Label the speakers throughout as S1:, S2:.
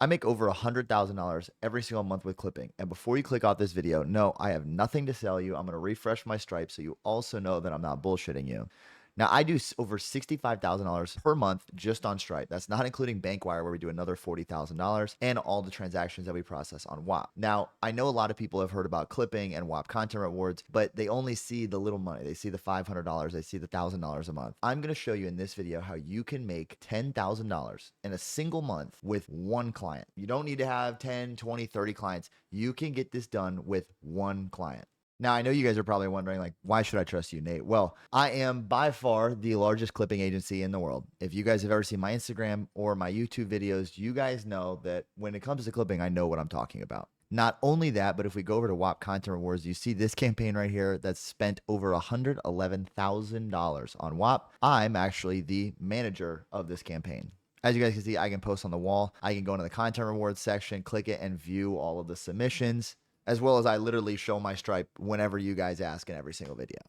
S1: I make over $100,000 every single month with clipping. And before you click off this video, no, I have nothing to sell you. I'm going to refresh my Stripe so you also know that I'm not bullshitting you. Now, I do over $65,000 per month just on Stripe. That's not including Bankwire, where we do another $40,000 and all the transactions that we process on Whop. Now, I know a lot of people have heard about clipping and Whop content rewards, but they only see the little money. They see the $500, they see the $1,000 a month. I'm going to show you in this video how you can make $10,000 in a single month with one client. You don't need to have 10, 20, 30 clients. You can get this done with one client. Now, I know you guys are probably wondering, like, why should I trust you, Nate? Well, I am by far the largest clipping agency in the world. If you guys have ever seen my Instagram or my YouTube videos, you guys know that when it comes to clipping, I know what I'm talking about. Not only that, but if we go over to Whop Content Rewards, you see this campaign right here that's spent over $111,000 on Whop. I'm actually the manager of this campaign. As you guys can see, I can post on the wall. I can go into the content rewards section, click it, and view all of the submissions, as well as I literally show my Stripe whenever you guys ask in every single video.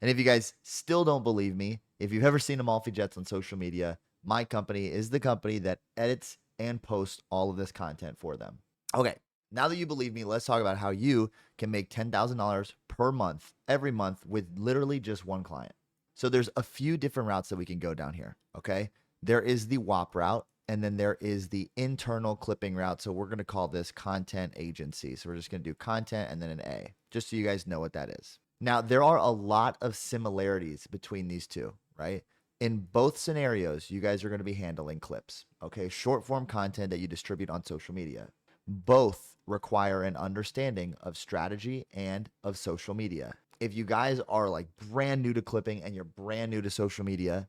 S1: And if you guys still don't believe me, if you've ever seen Amalfi Jets on social media, my company is the company that edits and posts all of this content for them. Okay, now that you believe me, let's talk about how you can make $10,000 per month, every month, with literally just one client. So there's a few different routes that we can go down here, okay? There is the Whop route, and then there is the internal clipping route. So we're going to call this content agency. So we're just going to do content and then an A, just so you guys know what that is. Now, there are a lot of similarities between these two, right? In both scenarios, you guys are going to be handling clips, okay? Short form content that you distribute on social media. Both require an understanding of strategy and of social media. If you guys are like brand new to clipping and you're brand new to social media,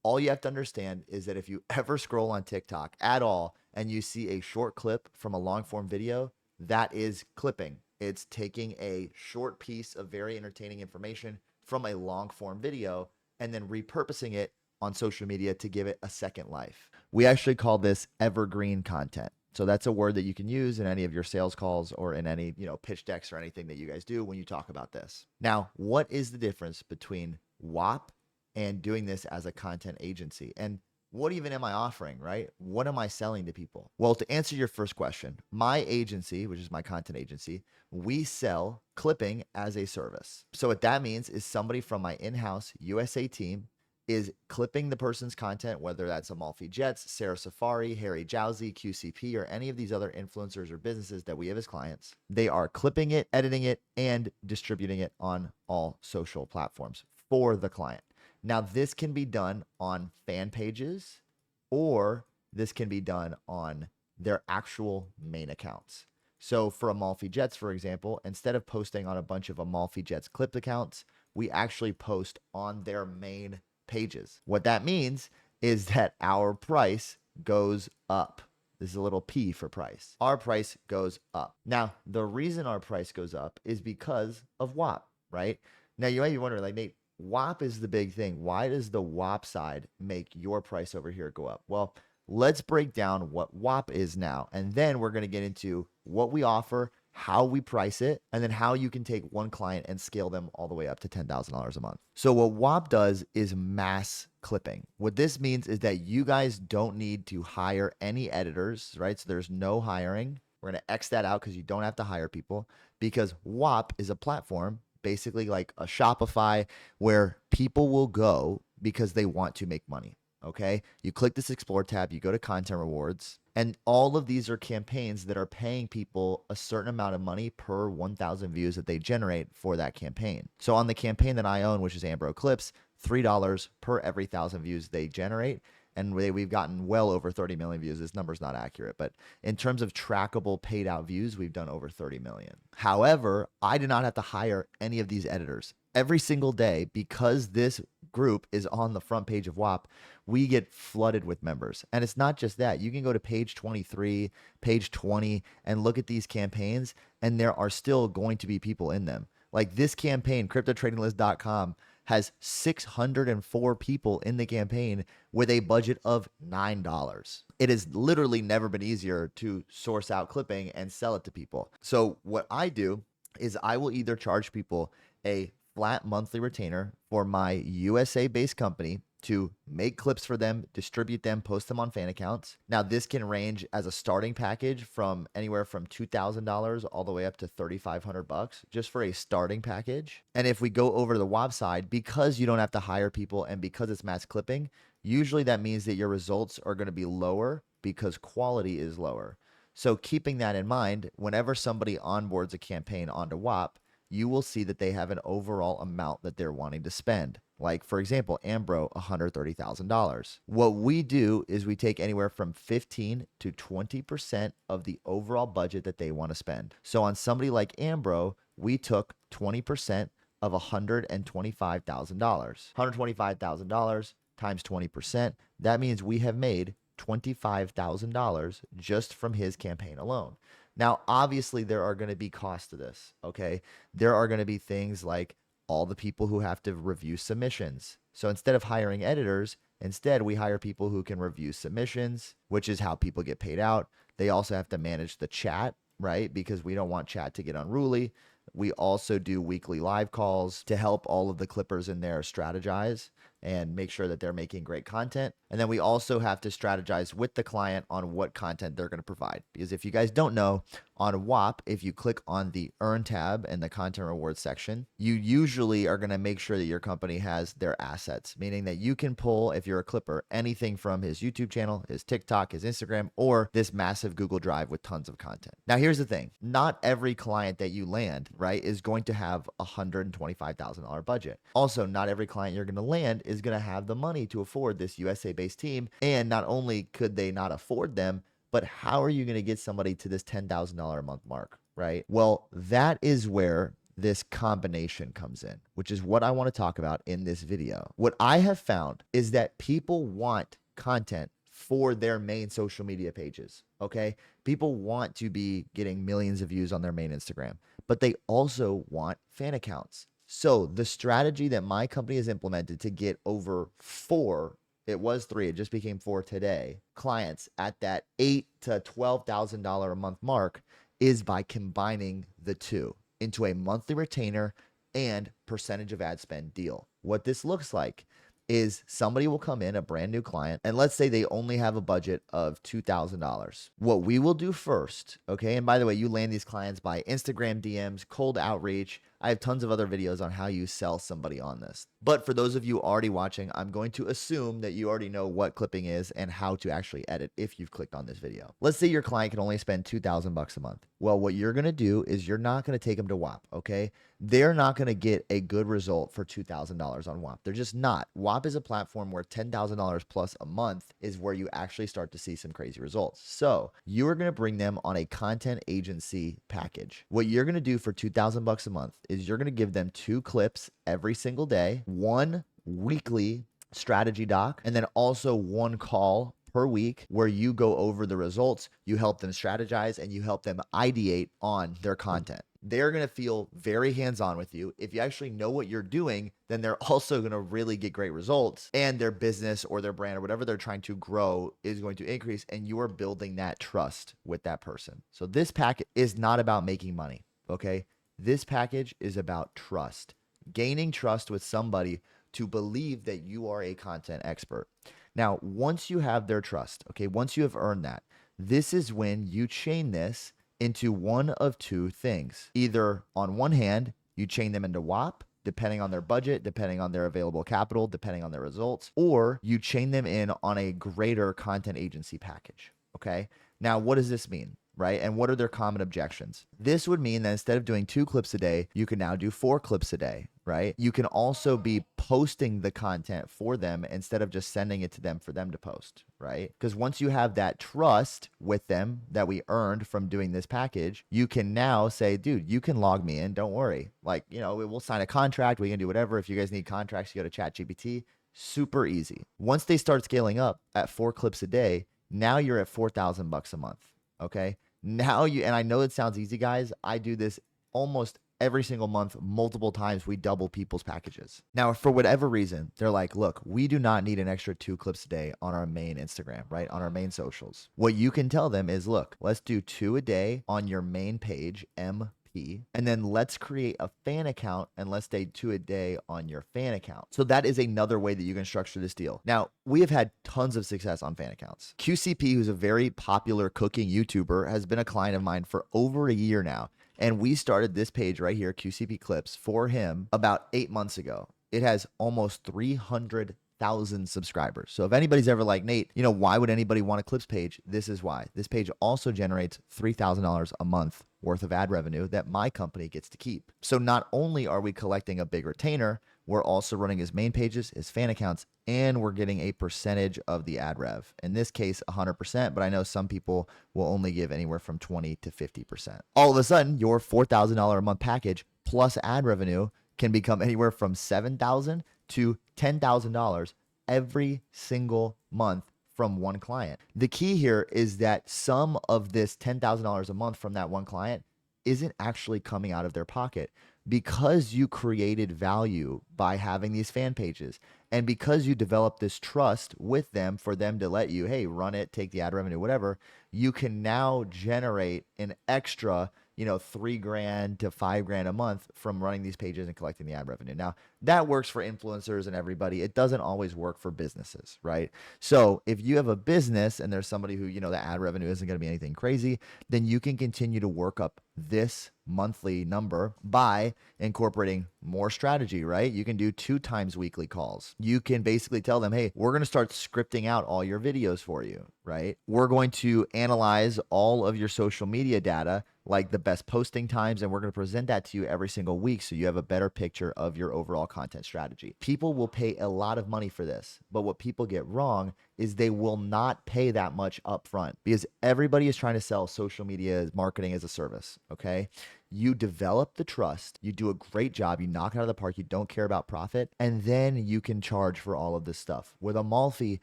S1: all you have to understand is that if you ever scroll on TikTok at all and you see a short clip from a long form video, that is clipping. It's taking a short piece of very entertaining information from a long form video and then repurposing it on social media to give it a second life. We actually call this evergreen content. So that's a word that you can use in any of your sales calls or in any, pitch decks or anything that you guys do when you talk about this. Now, what is the difference between Whop and doing this as a content agency? And what even am I offering, right? What am I selling to people? Well, to answer your first question, my agency, which is my content agency, we sell clipping as a service. So what that means is somebody from my in-house USA team is clipping the person's content, whether that's Amalfi Jets, Sarah Safari, Harry Jowsey, QCP, or any of these other influencers or businesses that we have as clients. They are clipping it, editing it, and distributing it on all social platforms for the client. Now, this can be done on fan pages, or this can be done on their actual main accounts. So for Amalfi Jets, for example, instead of posting on a bunch of Amalfi Jets clipped accounts, we actually post on their main pages. What that means is that our price goes up. This is a little P for price. Our price goes up. Now, the reason our price goes up is because of Whop, right? Now, you might be wondering, like, Nate, Whop is the big thing. Why does the Whop side make your price over here go up? Well, let's break down what Whop is now, and then we're going to get into what we offer, how we price it, and then how you can take one client and scale them all the way up to $10,000 a month. So what Whop does is mass clipping. What this means is that you guys don't need to hire any editors, right? So there's no hiring. We're going to X that out because you don't have to hire people, because Whop is a platform, basically like a Shopify, where people will go because they want to make money. Okay, you click this Explore tab, you go to Content Rewards, and all of these are campaigns that are paying people a certain amount of money per 1,000 views that they generate for that campaign. So on the campaign that I own, which is Ambro Clips, $3 per every 1,000 views they generate. And we've gotten well over 30 million views. This number's not accurate, but in terms of trackable paid out views, we've done over 30 million. However, I did not have to hire any of these editors. Every single day, because this group is on the front page of Whop, we get flooded with members. And it's not just that. You can go to page 23, page 20, and look at these campaigns, and there are still going to be people in them. Like this campaign, CryptoTradingList.com, has 604 people in the campaign with a budget of $9. It has literally never been easier to source out clipping and sell it to people. So what I do is I will either charge people a flat monthly retainer for my USA-based company to make clips for them, distribute them, post them on fan accounts. Now, this can range as a starting package from anywhere from $2,000 all the way up to $3,500 just for a starting package. And if we go over to the Whop side, because you don't have to hire people and because it's mass clipping, usually that means that your results are going to be lower because quality is lower. So keeping that in mind, whenever somebody onboards a campaign onto Whop, you will see that they have an overall amount that they're wanting to spend. Like, for example, Ambro, $130,000. What we do is we take anywhere from 15 to 20% of the overall budget that they want to spend. So on somebody like Ambro, we took 20% of $125,000. $125,000 times 20%. That means we have made $25,000 just from his campaign alone. Now, obviously, there are going to be costs to this, okay? There are going to be things like all the people who have to review submissions. So instead of hiring editors, instead we hire people who can review submissions, which is how people get paid out. They also have to manage the chat, right? Because we don't want chat to get unruly. We also do weekly live calls to help all of the clippers in there strategize and make sure that they're making great content. And then we also have to strategize with the client on what content they're going to provide. Because if you guys don't know, on Whop, if you click on the Earn tab in the Content Rewards section, you usually are going to make sure that your company has their assets, meaning that you can pull, if you're a clipper, anything from his YouTube channel, his TikTok, his Instagram, or this massive Google Drive with tons of content. Now, here's the thing. Not every client that you land, right, is going to have a $125,000 budget. Also, not every client you're going to land is going to have the money to afford this USA-based team. And not only could they not afford them, but how are you going to get somebody to this $10,000 a month mark, right? Well, that is where this combination comes in, which is what I want to talk about in this video. What I have found is that people want content for their main social media pages, okay? People want to be getting millions of views on their main Instagram, but they also want fan accounts. So the strategy that my company has implemented to get over 4, it was 3, it just became 4 today, clients at that $8,000 to $12,000 a month mark is by combining the two into a monthly retainer and percentage of ad spend deal. What this looks like is somebody will come in, a brand new client, and let's say they only have a budget of $2,000. What we will do first, okay, and by the way, you land these clients by Instagram DMs, cold outreach. I have tons of other videos on how you sell somebody on this. But for those of you already watching, I'm going to assume that you already know what clipping is and how to actually edit if you've clicked on this video. Let's say your client can only spend $2,000 a month. Well, what you're going to do is you're not going to take them to Whop, okay? They're not going to get a good result for $2,000 on Whop. They're just not. Whop is a platform where $10,000 plus a month is where you actually start to see some crazy results. So you are going to bring them on a content agency package. What you're going to do for $2,000 a month is you're going to give them 2 clips every single day, 1 weekly strategy doc, and then also 1 call per week where you go over the results, you help them strategize, and you help them ideate on their content. They're going to feel very hands-on with you. If you actually know what you're doing, then they're also going to really get great results, and their business or their brand or whatever they're trying to grow is going to increase, and you are building that trust with that person. So this package is not about making money, okay? This package is about trust, gaining trust with somebody to believe that you are a content expert. Now, once you have their trust, okay, once you have earned that, this is when you chain this into one of 2 things. Either on one hand, you chain them into Whop, depending on their budget, depending on their available capital, depending on their results, or you chain them in on a greater content agency package, okay? Now, what does this mean? Right? And what are their common objections? This would mean that instead of doing 2 clips a day, you can now do 4 clips a day, right? You can also be posting the content for them instead of just sending it to them for them to post, right? Because once you have that trust with them that we earned from doing this package, you can now say, dude, you can log me in. Don't worry. Like, you know, we'll sign a contract. We can do whatever. If you guys need contracts, you go to ChatGPT. Super easy. Once they start scaling up at 4 clips a day, now you're at $4,000 a month. Okay. Now and I know it sounds easy, guys. I do this almost every single month, multiple times. We double people's packages. Now, for whatever reason, they're like, look, we do not need an extra 2 clips a day on our main Instagram, right? On our main socials. What you can tell them is, look, let's do 2 a day on your main page, MP key. And then let's create a fan account and let's stay 2 a day on your fan account. So that is another way that you can structure this deal. Now, we have had tons of success on fan accounts. QCP, who's a very popular cooking YouTuber, has been a client of mine for over a year now. And we started this page right here, QCP Clips, for him about 8 months ago. It has almost 300,000 subscribers. So if anybody's ever like, Nate, why would anybody want a Clips page? This is why. This page also generates $3,000 a month worth of ad revenue that my company gets to keep. So not only are we collecting a big retainer, we're also running his main pages, his fan accounts, and we're getting a percentage of the ad rev. In this case, 100%, but I know some people will only give anywhere from 20 to 50%. All of a sudden, your $4,000 a month package plus ad revenue can become anywhere from $7,000 to $10,000 every single month from one client. The key here is that some of this $10,000 a month from that one client isn't actually coming out of their pocket, because you created value by having these fan pages, and because you developed this trust with them for them to let you, hey, run it, take the ad revenue, whatever. You can now generate an extra $3,000 to $5,000 a month from running these pages and collecting the ad revenue. Now, that works for influencers and everybody. It doesn't always work for businesses, right? So if you have a business and there's somebody who, the ad revenue isn't going to be anything crazy, then you can continue to work up this monthly number by incorporating more strategy, right? You can do 2 times weekly calls. You can basically tell them, hey, we're going to start scripting out all your videos for you, right? We're going to analyze all of your social media data, like the best posting times, and we're going to present that to you every single week so you have a better picture of your overall content strategy. People will pay a lot of money for this, but what people get wrong is they will not pay that much upfront, because everybody is trying to sell social media marketing as a service, okay? You develop the trust, you do a great job, you knock it out of the park, you don't care about profit, and then you can charge for all of this stuff. With Amalfi,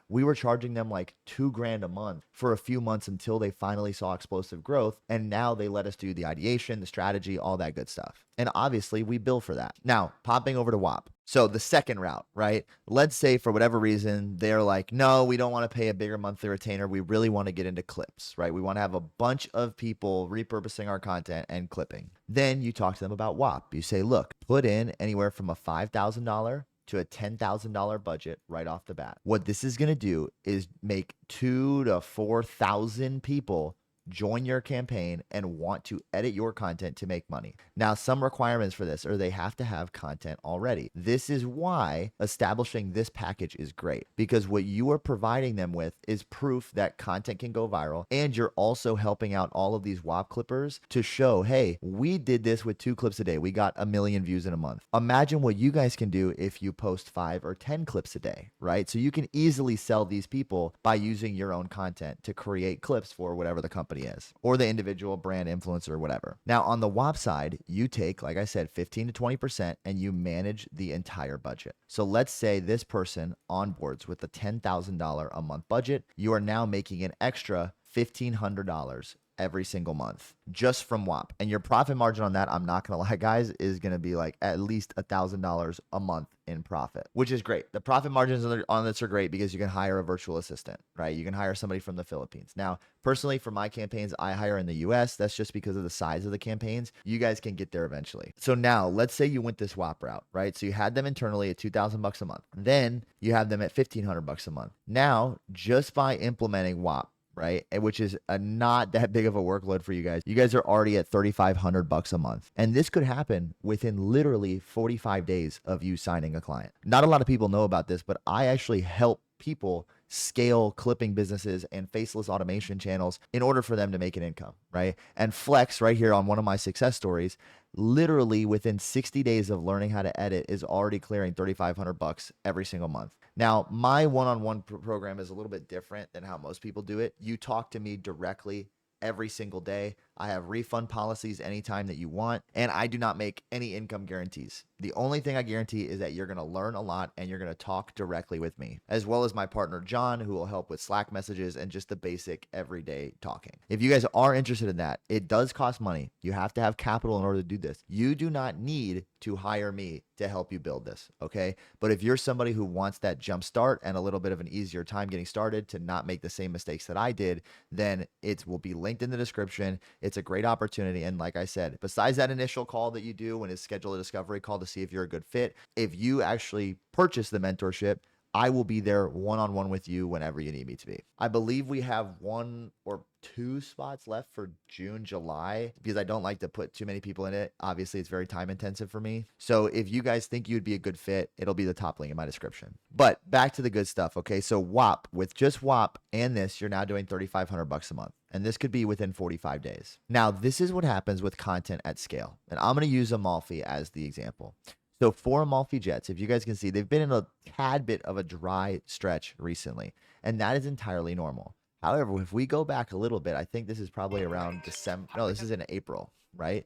S1: we were charging them like $2,000 a month for a few months until they finally saw explosive growth, and now they let us do the ideation, the strategy, all that good stuff. And obviously, we bill for that. Now, popping over to Whop. So the second route, right? Let's say for whatever reason, they're like, no, we don't want to pay a bigger monthly retainer. We really want to get into clips, right? We want to have a bunch of people repurposing our content and clipping. Then you talk to them about Whop. You say, look, put in anywhere from a $5,000 to a $10,000 budget right off the bat. What this is going to do is make 2,000 to 4,000 people join your campaign and want to edit your content to make money. Now, some requirements for this are they have to have content already. This is why establishing this package is great, because what you are providing them with is proof that content can go viral, and you're also helping out all of these Whop clippers to show, hey, we did this with 2 clips a day. We got 1 million views in a month. Imagine what you guys can do if you post 5 or 10 clips a day, right? So you can easily sell these people by using your own content to create clips for whatever the company is, or the individual brand influencer or whatever. Now, on the Whop side, you take, like I said, 15 to 20% and you manage the entire budget. So let's say this person onboards with a $10,000 a month budget. You are now making an extra $1,500 every single month just from Whop. And your profit margin on that, I'm not going to lie, guys, is going to be like at least $1,000 a month in profit, which is great. The profit margins on this are great because you can hire a virtual assistant, right? You can hire somebody from the Philippines. Now, personally, for my campaigns, I hire in the US. That's just because of the size of the campaigns. You guys can get there eventually. So now let's say you went this Whop route, right? So you had them internally at $2,000 a month. Then you have them at $1,500 a month. Now, just by implementing Whop, right? Which is not that big of a workload for you guys. You guys are already at $3,500 a month. And this could happen within literally 45 days of you signing a client. Not a lot of people know about this, but I actually help people scale clipping businesses and faceless automation channels in order for them to make an income, right? And Flex right here on one of my success stories, literally within 60 days of learning how to edit is already clearing $3,500 every single month. Now, my one-on-one program is a little bit different than how most people do it. You talk to me directly every single day. I have refund policies anytime that you want, and I do not make any income guarantees. The only thing I guarantee is that you're going to learn a lot and you're going to talk directly with me, as well as my partner, John, who will help with Slack messages and just the basic everyday talking. If you guys are interested in that, it does cost money. You have to have capital in order to do this. You do not need to hire me to help you build this, okay? But if you're somebody who wants that jump start and a little bit of an easier time getting started to not make the same mistakes that I did, then it will be linked in the description. It's a great opportunity. And like I said, besides that initial call that you do when it's scheduled a discovery call to see if you're a good fit, if you actually purchase the mentorship, I will be there one-on-one with you whenever you need me to be. I believe we have 1 or 2 spots left for June, July, because I don't like to put too many people in it. Obviously, it's very time intensive for me. So if you guys think you'd be a good fit, it'll be the top link in my description. But back to the good stuff. Okay. So Whop, with just Whop and this, you're now doing $3,500 a month. And this could be within 45 days. Now, this is what happens with content at scale. And I'm going to use Amalfi as the example. So for Amalfi Jets, if you guys can see, they've been in a tad bit of a dry stretch recently, and that is entirely normal. However, if we go back a little bit, I think this is probably around December. No, this is in April, right?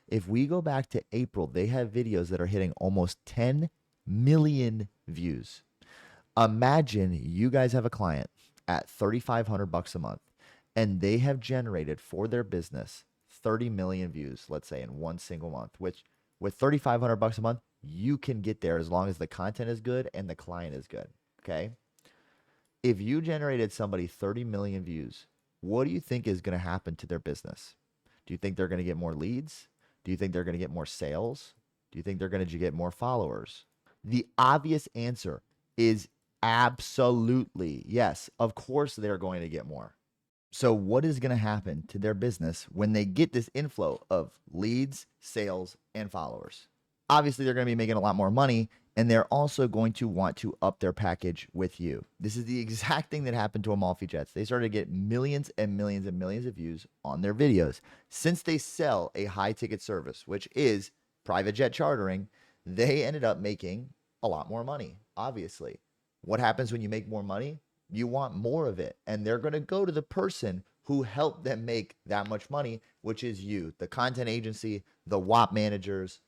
S1: If we go back to April, they have videos that are hitting almost 10 million views. Imagine you guys have a client at $3,500 a month, and they have generated for their business 30 million views, let's say in one single month, which with $3,500 a month, you can get there as long as the content is good and the client is good. Okay. If you generated somebody 30 million views, what do you think is going to happen to their business? Do you think they're going to get more leads? Do you think they're going to get more sales? Do you think they're going to get more followers? The obvious answer is absolutely yes. Of course, they're going to get more. So what is going to happen to their business when they get this inflow of leads, sales, and followers? Obviously, they're going to be making a lot more money, and they're also going to want to up their package with you. This is the exact thing that happened to Amalfi Jets. They started to get millions and millions and millions of views on their videos. Since they sell a high-ticket service, which is private jet chartering, they ended up making a lot more money, obviously. What happens when you make more money? You want more of it. And they're going to go to the person who helped them make that much money, which is you, the content agency, the Whop managers.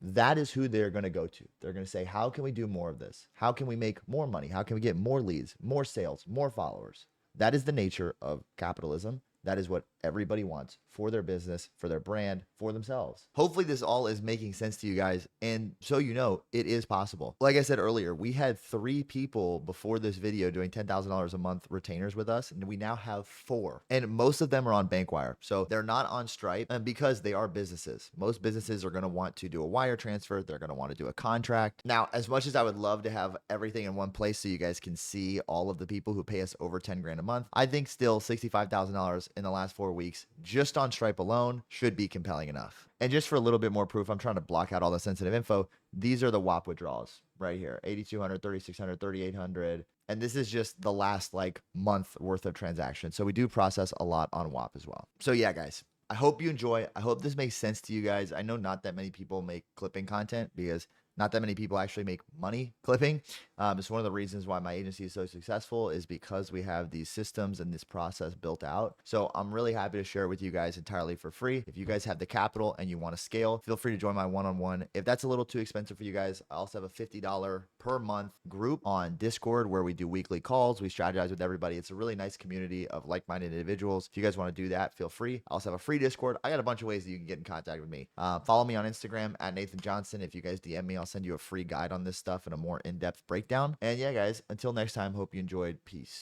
S1: That is who they're going to go to. They're going to say, how can we do more of this? How can we make more money? How can we get more leads, more sales, more followers? That is the nature of capitalism. That is what everybody wants for their business, for their brand, for themselves. Hopefully this all is making sense to you guys. And so you know, it is possible. Like I said earlier, we had 3 people before this video doing $10,000 a month retainers with us. And we now have 4. And most of them are on Bankwire. So they're not on Stripe, and because they are businesses. Most businesses are going to want to do a wire transfer. They're going to want to do a contract. Now, as much as I would love to have everything in one place so you guys can see all of the people who pay us over 10 grand a month, I think still $65,000 in the last 4 weeks, just on Stripe alone, should be compelling enough. And just for a little bit more proof, I'm trying to block out all the sensitive info. These are the Whop withdrawals right here, 8,200, 3,600, 3,800. And this is just the last month worth of transactions. So we do process a lot on Whop as well. So yeah, guys, I hope you enjoy. I hope this makes sense to you guys. I know not that many people make clipping content because not that many people actually make money clipping. It's one of the reasons why my agency is so successful is because we have these systems and this process built out. So I'm really happy to share it with you guys entirely for free. If you guys have the capital and you want to scale, feel free to join my one-on-one. If that's a little too expensive for you guys, I also have a $50 per month group on Discord where we do weekly calls. We strategize with everybody. It's a really nice community of like-minded individuals. If you guys want to do that, feel free. I also have a free Discord. I got a bunch of ways that you can get in contact with me. Follow me on Instagram at Nathan Johnson. If you guys DM me, I'll send you a free guide on this stuff and a more in-depth breakdown. And yeah, guys, until next time, hope you enjoyed. Peace.